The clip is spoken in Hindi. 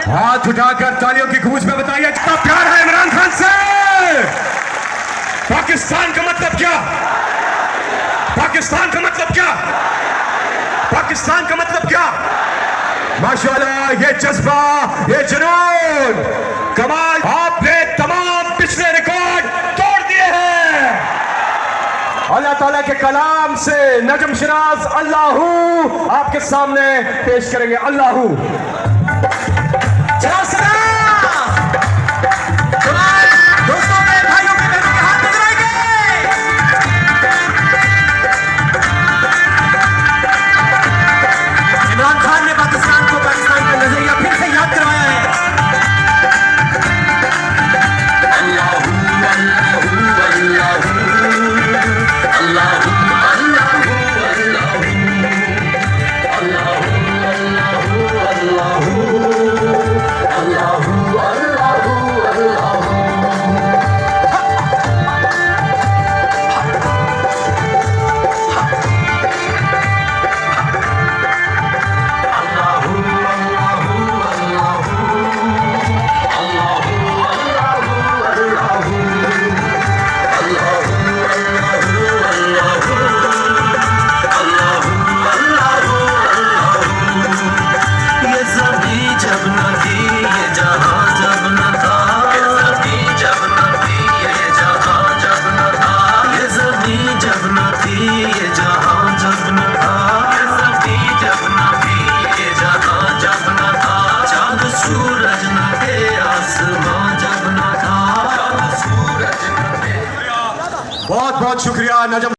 हाथ उठाकर तालियों की गूंज में बताइए कितना प्यार है इमरान खान से। पाकिस्तान का मतलब क्या? पाकिस्तान का मतलब क्या? पाकिस्तान का मतलब क्या? माशाल्लाह, ये जज्बा, ये जुनून, कमाल। आपने तमाम पिछले रिकॉर्ड तोड़ दिए हैं। अल्लाह ताला के कलाम से नजम शिराज अल्लाहू आपके सामने पेश करेंगे। अल्लाहू बहुत बहुत शुक्रिया नजम।